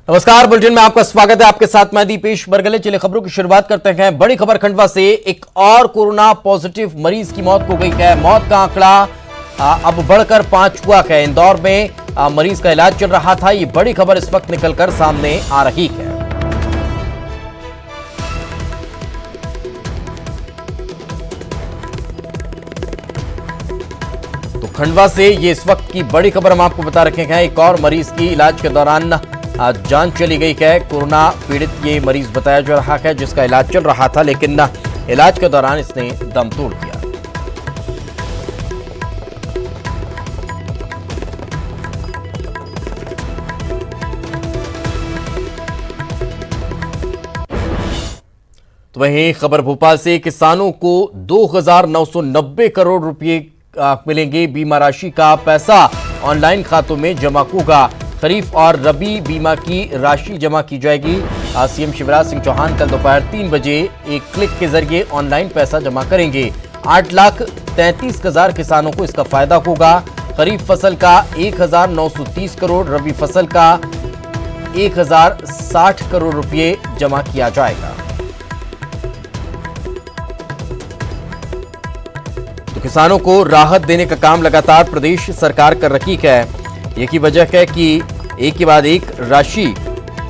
नमस्कार, बुलेटिन में आपका स्वागत है। आपके साथ मैं दीपेश बरगले। चलिए खबरों की शुरुआत करते हैं। बड़ी खबर खंडवा से एक और कोरोना पॉजिटिव मरीज की मौत हो गई है। मौत का आंकड़ा अब बढ़कर 5 हुआ है। इंदौर में मरीज का इलाज चल रहा था। ये बड़ी खबर इस वक्त निकलकर सामने आ रही है। तो खंडवा से ये इस वक्त की बड़ी खबर हम आपको बता रखे हैं। एक और मरीज की इलाज के दौरान जान चली गई है। कोरोना पीड़ित ये मरीज बताया जा रहा है, जिसका इलाज चल रहा था, लेकिन इलाज के दौरान इसने दम तोड़ दिया। तो वहीं खबर भोपाल से, किसानों को 2,990 करोड़ रुपए मिलेंगे। बीमा राशि का पैसा ऑनलाइन खातों में जमा होगा। खरीफ और रबी बीमा की राशि जमा की जाएगी। सीएम शिवराज सिंह चौहान कल दोपहर 3 बजे एक क्लिक के जरिए ऑनलाइन पैसा जमा करेंगे। 8,33,000 किसानों को इसका फायदा होगा। खरीफ फसल का 1,930 करोड़, रबी फसल का 1,060 करोड़ रुपए जमा किया जाएगा। तो किसानों को राहत देने का काम लगातार प्रदेश सरकार कर रही है। ये की वजह है कि एक के बाद एक राशि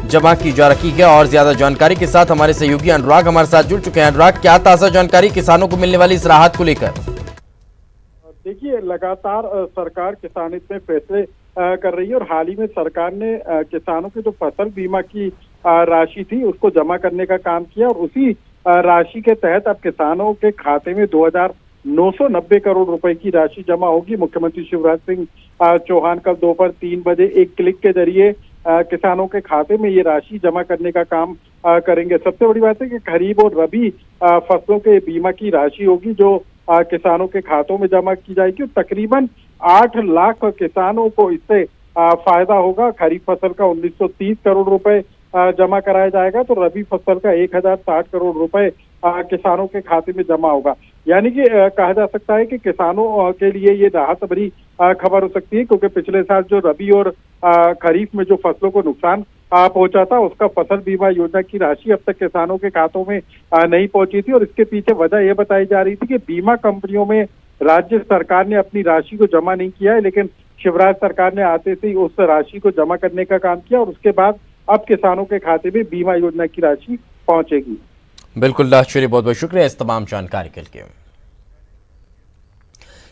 जमा की जा रही है। और ज्यादा जानकारी के साथ हमारे सहयोगी अनुराग हमारे साथ जुड़ चुके हैं। अनुराग, क्या ताजा जानकारी किसानों को मिलने वाली इस राहत को लेकर? देखिए, लगातार सरकार किसान हित में फैसले कर रही है और हाल ही में सरकार ने किसानों की जो फसल बीमा की राशि थी उसको जमा करने का काम किया और उसी राशि के तहत अब किसानों के खाते में 2,990 करोड़ रुपए की राशि जमा होगी। मुख्यमंत्री शिवराज सिंह चौहान कल दोपहर 3 बजे एक क्लिक के जरिए किसानों के खाते में ये राशि जमा करने का काम करेंगे। सबसे बड़ी बात है कि खरीफ और रबी फसलों के बीमा की राशि होगी जो किसानों के खातों में जमा की जाएगी। तकरीबन 8 लाख किसानों को इससे फायदा होगा। खरीफ फसल का 1,930 करोड़ रुपए जमा कराया जाएगा तो रबी फसल का 1,060 करोड़ रुपए किसानों के खाते में जमा होगा। यानी कि कहा जा सकता है कि किसानों के लिए ये राहत भरी खबर हो सकती है, क्योंकि पिछले साल जो रबी और खरीफ में जो फसलों को नुकसान पहुंचा था उसका फसल बीमा योजना की राशि अब तक किसानों के खातों में नहीं पहुंची थी। और इसके पीछे वजह यह बताई जा रही थी कि बीमा कंपनियों में राज्य सरकार ने अपनी राशि को जमा नहीं किया है, लेकिन शिवराज सरकार ने आते से ही उस राशि को जमा करने का काम किया और उसके बाद अब किसानों के खाते में बीमा योजना की राशि पहुंचेगी। बिल्कुल, चलिए बहुत बहुत शुक्रिया इस तमाम जानकारी के लिए।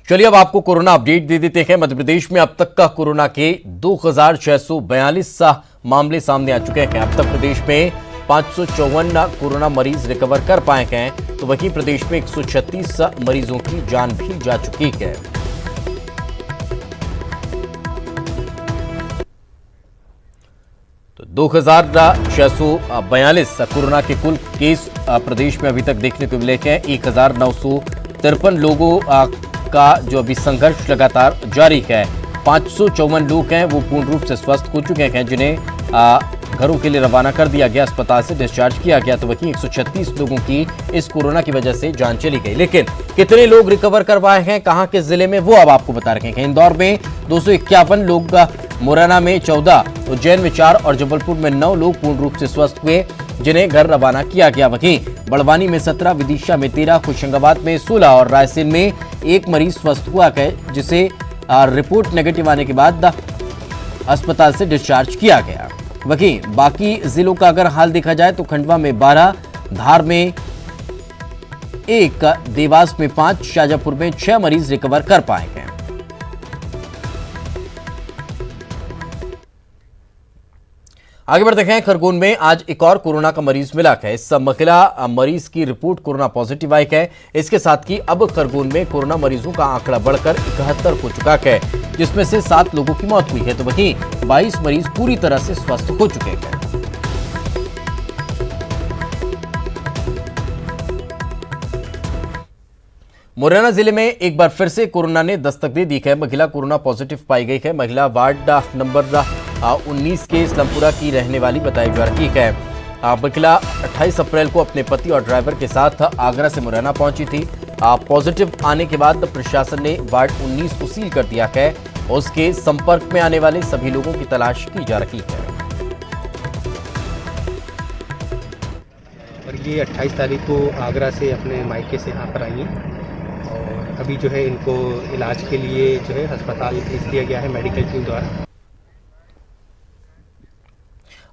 चलिए अब आपको कोरोना अपडेट दे देते हैं। मध्य प्रदेश में अब तक का कोरोना के 2,642 मामले सामने आ चुके हैं। अब तक प्रदेश में 554 कोरोना मरीज रिकवर कर पाए हैं। तो वहीं प्रदेश में 136 मरीजों की जान भी जा चुकी है। तो 2,642 कोरोना के कुल केस प्रदेश में अभी तक देखने को मिले हैं। 1,953 लोगों का जो अभी संघर्ष लगातार जारी है। 554 लोग हैं वो पूर्ण रूप से स्वस्थ हो चुके हैं, जिन्हें घरों के लिए रवाना कर दिया गया, अस्पताल से डिस्चार्ज किया गया। तो वहीं 136 लोगों की इस कोरोना की वजह से जान चली गई। लेकिन कितने लोग रिकवर करवाए हैं, कहां के जिले में, वो अब आपको बता रहे हैं। इंदौर में 251 लोग, मुरैना में 14, उज्जैन में 4 और जबलपुर में 9 लोग पूर्ण रूप से स्वस्थ हुए, जिन्हें घर रवाना किया गया। वहीं बड़वानी में 17, विदिशा में 13, होशंगाबाद में 16 और रायसेन में 1 मरीज स्वस्थ हुआ है, जिसे रिपोर्ट नेगेटिव आने के बाद अस्पताल से डिस्चार्ज किया गया। वहीं बाकी जिलों का अगर हाल देखा जाए तो खंडवा में 12, धार में 1, देवास में 5, शाजापुर में 6 मरीज रिकवर कर पाए हैं। आगे बढ़ते हैं। खरगोन में आज एक और कोरोना का मरीज मिला है। इस महिला मरीज की रिपोर्ट कोरोना पॉजिटिव आई है। इसके साथ ही अब खरगोन में कोरोना मरीजों का आंकड़ा बढ़कर 71 हो चुका है, जिसमें से 7 लोगों की मौत हुई है। तो वहीं 22 मरीज पूरी तरह से स्वस्थ हो चुके हैं। मुरैना जिले में एक बार फिर से कोरोना ने दस्तक दे दी है। महिला कोरोना पॉजिटिव पाई गई है। महिला वार्ड नंबर 19 के इस्लामपुरा की रहने वाली बताई जा रही है। महिला 28 अप्रैल को अपने पति और ड्राइवर के साथ आगरा से मुरैना पहुंची थी। पॉजिटिव आने के बाद प्रशासन ने वार्ड 19 को सील कर दिया है। उसके संपर्क में आने वाले सभी लोगों की तलाश की जा रही है। ये 28 तारीख को आगरा से अपने मायके से यहाँ पर आई हैं और अभी जो है इनको इलाज के लिए जो है अस्पताल भेज दिया गया है मेडिकल टीम द्वारा।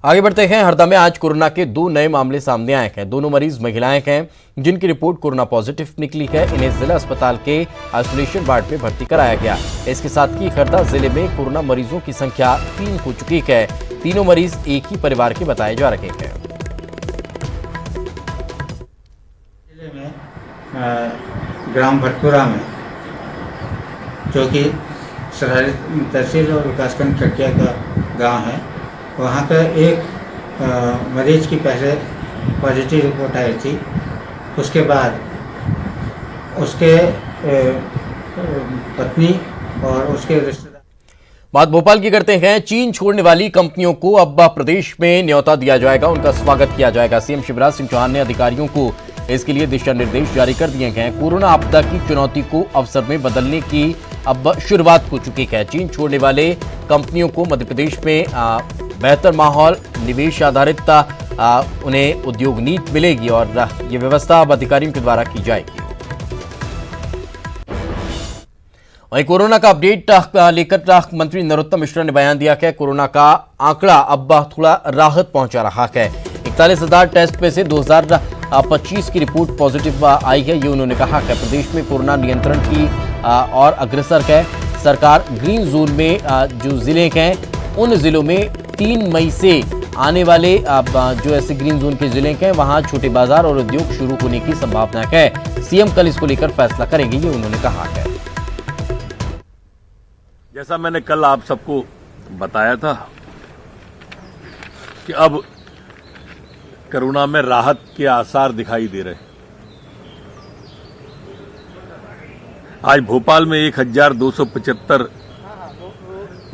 आगे बढ़ते हैं। हरदा में आज कोरोना के 2 नए मामले सामने आए हैं। दोनों मरीज महिलाएं हैं जिनकी रिपोर्ट कोरोना पॉजिटिव निकली है। इन्हें जिला अस्पताल के आइसोलेशन वार्ड में भर्ती कराया गया। इसके साथ ही हरदा जिले में कोरोना मरीजों की संख्या 3 हो चुकी है। तीनों मरीज एक ही परिवार के बताए जा रहे हैं। जिले में ग्राम भटपुरा में जो कि सरहदी तहसील और विकासखंड चकिया का गांव है, वहाँ का एक मरीज की पहले पॉजिटिव रिपोर्ट आई थी। उसके बाद उसके पत्नी और उसके रिश्तेदार। बात भोपाल की करते हैं। चीन छोड़ने वाली कंपनियों को अब प्रदेश में न्योता दिया जाएगा, उनका स्वागत किया जाएगा। सीएम शिवराज सिंह चौहान ने अधिकारियों को इसके लिए दिशा निर्देश जारी कर दिए गए हैं। कोरोना आपदा की चुनौती को अवसर में बदलने की अब शुरुआत हो चुकी है। चीन छोड़ने वाले कंपनियों को मध्य प्रदेश में बेहतर माहौल, निवेश आधारित उन्हें उद्योग नीति मिलेगी और ये व्यवस्था अब अधिकारियों के द्वारा की जाएगी। वहीं कोरोना का अपडेट लेकर मंत्री नरोत्तम मिश्रा ने बयान दिया कि कोरोना का आंकड़ा अब थोड़ा राहत पहुंचा रहा है। 41,000 टेस्ट में से 2025 की रिपोर्ट पॉजिटिव आई है। ये उन्होंने कहा कि प्रदेश में कोरोना नियंत्रण की और अग्रसर है। सरकार ग्रीन जोन में जो जिले हैं उन जिलों में 3 मई से आने वाले जो ऐसे ग्रीन जोन के जिले हैं वहां छोटे बाजार और उद्योग शुरू होने की संभावना है। सीएम कल इसको लेकर फैसला करेंगे, ये उन्होंने कहा है। जैसा मैंने कल आप सबको बताया था कि अब कोरोना में राहत के आसार दिखाई दे रहे हैं। आज भोपाल में 1275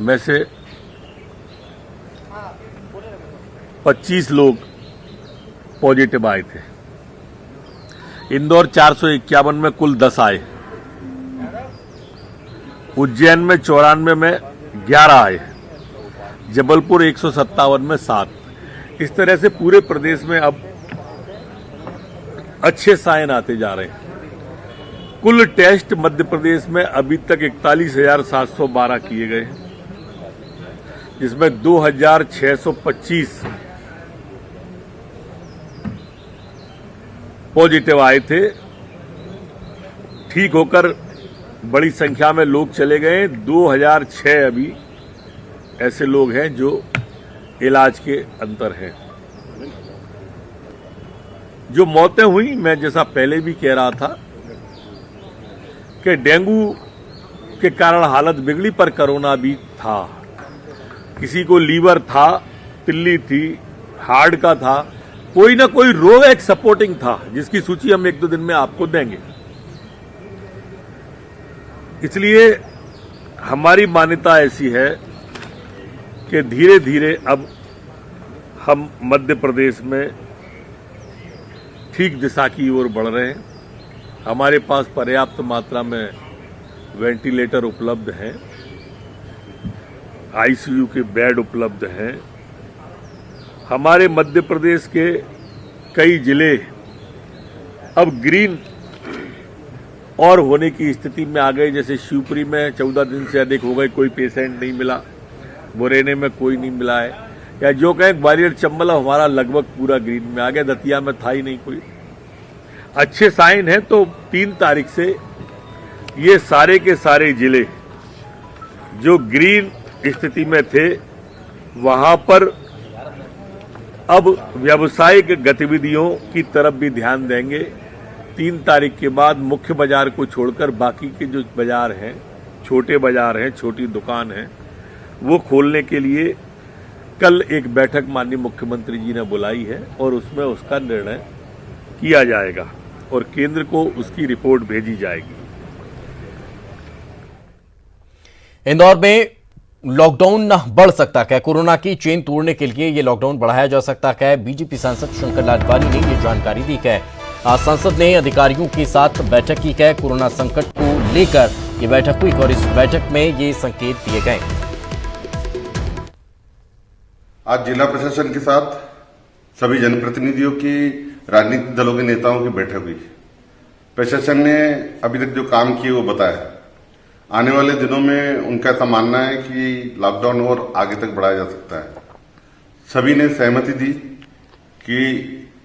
में से 25 लोग पॉजिटिव आए थे। इंदौर 451 में कुल 10 आए। उज्जैन में 94 में 11 आए। जबलपुर 157 में 7। इस तरह से पूरे प्रदेश में अब अच्छे साइन आते जा रहे हैं। कुल टेस्ट मध्य प्रदेश में अभी तक 41,712 किए गए, जिसमें 2,625 पॉजिटिव आए थे। ठीक होकर बड़ी संख्या में लोग चले गए। 2006 अभी ऐसे लोग हैं जो इलाज के अंतर हैं। जो मौतें हुई, मैं जैसा पहले भी कह रहा था कि डेंगू के कारण हालत बिगड़ी, पर कोरोना भी था। किसी को लीवर था, तिल्ली थी, हार्ट का था, कोई ना कोई रोग एक सपोर्टिंग था, जिसकी सूची हम 1-2 दिन में आपको देंगे। इसलिए हमारी मान्यता ऐसी है कि धीरे धीरे अब हम मध्य प्रदेश में ठीक दिशा की ओर बढ़ रहे हैं। हमारे पास पर्याप्त मात्रा में वेंटिलेटर उपलब्ध हैं, आईसीयू के बेड उपलब्ध हैं। हमारे मध्य प्रदेश के कई जिले अब ग्रीन और होने की स्थिति में आ गए। जैसे शिवपुरी में 14 दिन से अधिक हो गए, कोई पेशेंट नहीं मिला। मुरैना में कोई नहीं मिला है। या जो कहें ग्वालियर चंबल हमारा लगभग पूरा ग्रीन में आ गया। दतिया में था ही नहीं कोई। अच्छे साइन है। तो 3 तारीख से ये सारे के सारे जिले जो ग्रीन स्थिति में थे वहां पर अब व्यावसायिक गतिविधियों की तरफ भी ध्यान देंगे। 3 तारीख के बाद मुख्य बाजार को छोड़कर बाकी के जो बाजार हैं, छोटे बाजार हैं, छोटी दुकान हैं, वो खोलने के लिए कल एक बैठक माननीय मुख्यमंत्री जी ने बुलाई है और उसमें उसका निर्णय किया जाएगा और केंद्र को उसकी रिपोर्ट भेजी जाएगी। इंदौर में लॉकडाउन बढ़ सकता है। कोरोना की चेन तोड़ने के लिए यह लॉकडाउन बढ़ाया जा सकता है। बीजेपी सांसद शंकर लालवानी ने यह जानकारी दी है। सांसद ने अधिकारियों के साथ बैठक की है। कोरोना संकट को लेकर यह बैठक हुई और इस बैठक में ये संकेत दिए गए। आज जिला प्रशासन के साथ सभी जनप्रतिनिधियों की राजनीतिक दलों के नेताओं की बैठक हुई। प्रशासन ने अभी तक जो काम किए वो बताया। आने वाले दिनों में उनका ऐसा मानना है कि लॉकडाउन और आगे तक बढ़ाया जा सकता है। सभी ने सहमति दी कि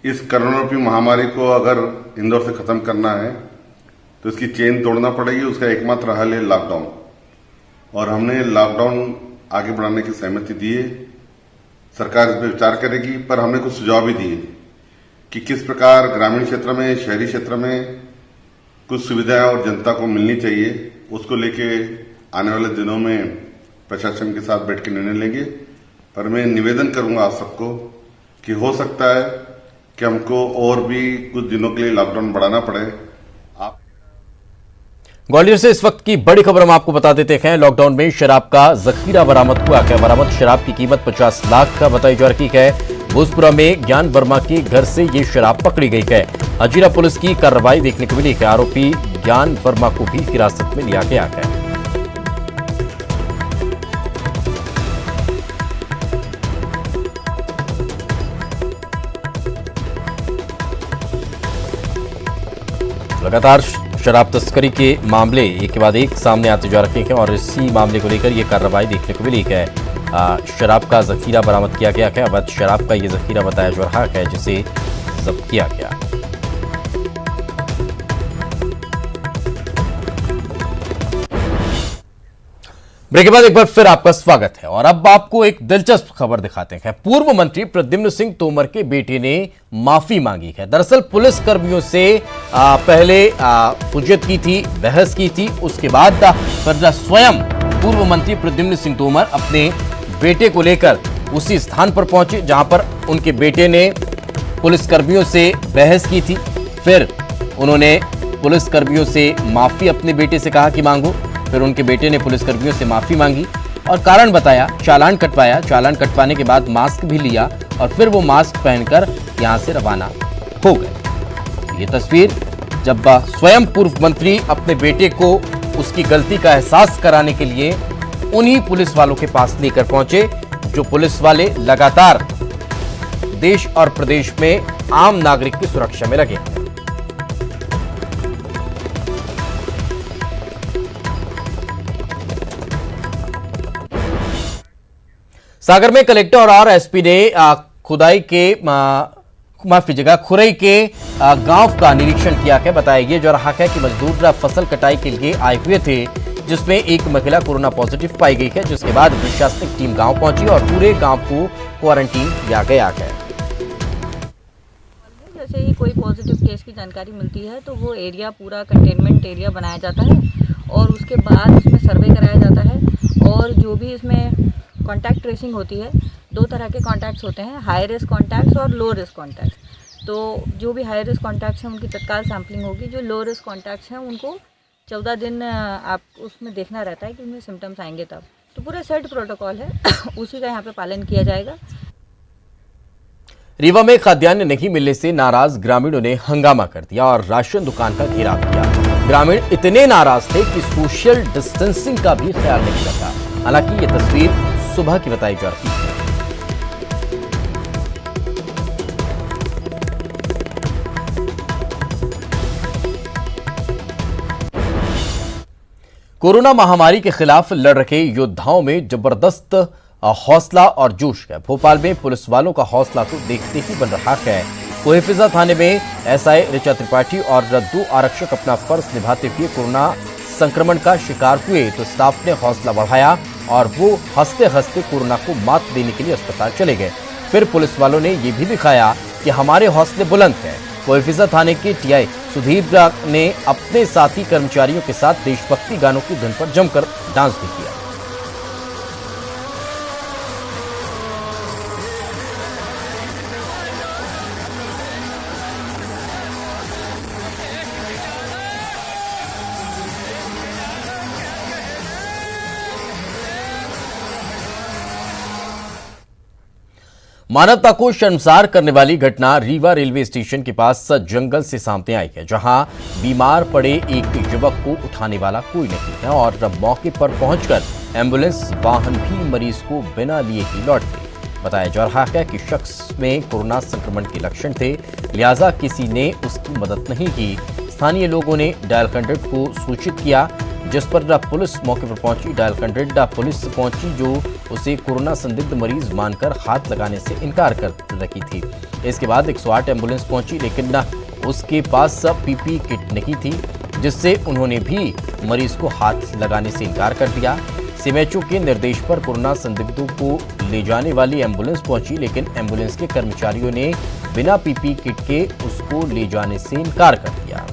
इस कोरोना रूपी महामारी को अगर इंदौर से खत्म करना है तो इसकी चेन तोड़ना पड़ेगी। उसका एकमात्र हल है लॉकडाउन, और हमने लॉकडाउन आगे बढ़ाने की सहमति दी है। सरकार इस पर विचार करेगी, पर हमने कुछ सुझाव भी दिए कि किस प्रकार ग्रामीण क्षेत्र में, शहरी क्षेत्र में कुछ सुविधाएं और जनता को मिलनी चाहिए। उसको लेके आने वाले दिनों में प्रशासन के साथ बैठ के निर्णय लेंगे। पर मैं निवेदन करूंगा आप सबको कि हो सकता है कि हमको और भी कुछ दिनों के लिए लॉकडाउन बढ़ाना पड़े। आप ग्वालियर से इस वक्त की बड़ी खबर हम आपको बता देते हैं। लॉकडाउन में शराब का जखीरा बरामद हुआ है। बरामद शराब की कीमत 50 लाख का बताई जा रही है। भोजपुरा में ज्ञान वर्मा के घर से ये शराब पकड़ी गई है। हजीरा पुलिस की कार्रवाई देखने को मिली है। आरोपी ज्ञान वर्मा को भी हिरासत में लिया गया है। लगातार शराब तस्करी के मामले एक के बाद एक सामने आते जा रहे हैं और इसी मामले को लेकर यह कार्रवाई देखने को मिली है। शराब का जखीरा बरामद किया गया है। अवैध शराब का यह जखीरा बताया जा रहा है जिसे जब्त किया गया। ब्रेक के बाद एक बार फिर आपका स्वागत है और अब आपको एक दिलचस्प खबर दिखाते हैं। पूर्व मंत्री प्रद्युम्न सिंह तोमर के बेटे ने माफी मांगी है। दरअसल पुलिस कर्मियों से पहले हुज्जत की थी, बहस की थी, उसके बाद फिर स्वयं पूर्व मंत्री प्रद्युम्न सिंह तोमर अपने बेटे को लेकर उसी स्थान पर पहुंचे जहां पर उनके बेटे ने पुलिस कर्मियों से बहस की थी। फिर उन्होंने पुलिस कर्मियों से माफी अपने बेटे से कहा कि मांगो। फिर उनके बेटे ने पुलिसकर्मियों से माफी मांगी और कारण बताया, चालान कटवाया। चालान कटवाने के बाद मास्क भी लिया और फिर वो मास्क पहनकर यहां से रवाना हो गए। ये तस्वीर जब स्वयं पूर्व मंत्री अपने बेटे को उसकी गलती का एहसास कराने के लिए उन्हीं पुलिस वालों के पास लेकर पहुंचे, जो पुलिस वाले लगातार देश और प्रदेश में आम नागरिक की सुरक्षा में लगे। सागर में कलेक्टर और एसपी ने खुदाई के खुरई के गांव का निरीक्षण किया है। बताया ये जा रहा है कि मजदूर फसल कटाई के लिए आए हुए थे, जिसमें एक महिला कोरोना पॉजिटिव पाई गई है, जिसके बाद प्रशासनिक टीम गांव पहुंची और पूरे गांव को क्वारंटीन किया गया है। जैसे ही कोई पॉजिटिव केस की जानकारी मिलती है तो वो एरिया पूरा कंटेनमेंट एरिया बनाया जाता है और उसके बाद उसमें सर्वे कराया जाता है। और जो भी इसमें कॉन्टैक्ट ट्रेसिंग होती है, 2 तरह के कॉन्टैक्ट्स होते हैं, हाई रिस्क कॉन्टैक्ट्स और लो रिस्क कॉन्टैक्ट्स। तो जो भी हाई रिस्क कॉन्टैक्ट्स हैं उनकी तत्काल सैम्पलिंग होगी। जो लो रिस्क कॉन्टैक्ट्स हैं उनको 14 दिन आप उसमें देखना रहता है कि उनमें सिम्टम्स आएंगे तब। तो पूरा सेट प्रोटोकॉल है, उसी का यहाँ पे पालन किया जाएगा। रीवा में खाद्यान्न नहीं मिलने से नाराज ग्रामीणों ने हंगामा कर दिया और राशन दुकान का घेराव किया। ग्रामीण इतने नाराज थे कि सोशल डिस्टेंसिंग का भी ख्याल नहीं रखा। हालांकि ये तस्वीर सुबह की बताई जा रही है। कोरोना महामारी के खिलाफ लड़ रहे योद्धाओं में जबरदस्त हौसला और जोश है। भोपाल में पुलिस वालों का हौसला तो देखते ही बन रहा है। कोहेफिजा थाने में एसआई ऋचा त्रिपाठी और 2 आरक्षक अपना फर्ज निभाते हुए कोरोना संक्रमण का शिकार हुए तो स्टाफ ने हौसला बढ़ाया और वो हंसते हंसते कोरोना को मात देने के लिए अस्पताल चले गए। फिर पुलिस वालों ने ये भी दिखाया कि हमारे हौसले बुलंद हैं। कोहेफिजा थाने के टीआई सुधीर ने अपने साथी कर्मचारियों के साथ देशभक्ति गानों की धुन पर जमकर डांस भी किया। मानवता को शर्मसार करने वाली घटना रीवा रेलवे स्टेशन के पास जंगल से सामने आई है, जहां बीमार पड़े एक युवक को उठाने वाला कोई नहीं है और मौके पर पहुंचकर एम्बुलेंस वाहन भी मरीज को बिना लिए ही लौट गए। बताया जा रहा है कि शख्स में कोरोना संक्रमण के लक्षण थे, लिहाजा किसी ने उसकी मदद नहीं की। स्थानीय लोगों ने डायल 100 को सूचित किया, जिस पर पुलिस मौके पर पहुंची। डायल 100 पुलिस पहुंची, जो उसे कोरोना संदिग्ध मरीज मानकर हाथ लगाने से इनकार कर रही थी। इसके बाद 108 एम्बुलेंस पहुंची, लेकिन उसके पास पीपी किट नहीं थी, जिससे उन्होंने भी मरीज को हाथ लगाने से इनकार कर दिया। सीएमएचओ के निर्देश पर कोरोना संदिग्धों को ले जाने वाली एम्बुलेंस पहुंची, लेकिन एम्बुलेंस के कर्मचारियों ने बिना पीपी किट के उसको ले जाने से इनकार कर दिया।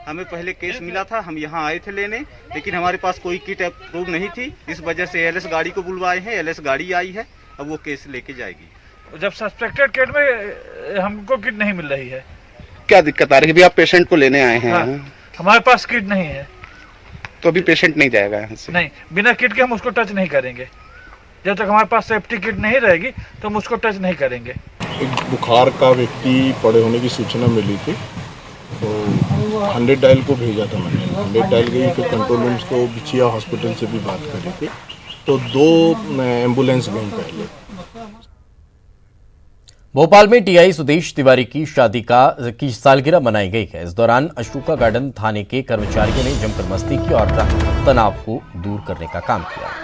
हमें पहले केस मिला था, हम यहाँ आए थे लेने, लेकिन हमारे पास कोई किट अप्रूव नहीं थी। इस वजह से एलएस गाड़ी को बुलवाए हैं, एलएस गाड़ी आई है, अब वो केस लेके जाएगी। जब सस्पेक्टेड किट में हमको किट नहीं मिल रही है, क्या दिक्कत आ रही है? अभी आप पेशेंट को लेने आए हैं। हाँ, हमारे पास किट नहीं है, तो अभी पेशेंट नहीं जाएगा यहाँ से। नहीं, बिना किट के हम उसको टच नहीं करेंगे। जब तक हमारे पास सेफ्टी किट नहीं रहेगी तो हम उसको टच नहीं करेंगे। एक बुखार का व्यक्ति पड़े होने की सूचना मिली थी, तो 100 डायल को भेजा था मैंने। 100 डायल गई, फिर कंट्रोल रूम्स को बिछिया हॉस्पिटल से भी बात करी थी, तो 2 एम्बुलेंस गई पहले। भोपाल में टीआई सुदेश तिवारी की शादी की सालगिरह मनाई गई है। इस दौरान अशोका गार्डन थाने के कर्मचारियों ने जमकर मस्ती की और तनाव को दूर करने का काम किया।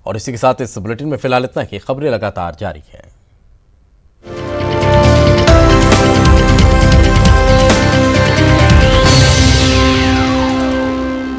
और इसी के साथ इस बुलेटिन में फिलहाल इतना ही। खबरें लगातार जारी हैं।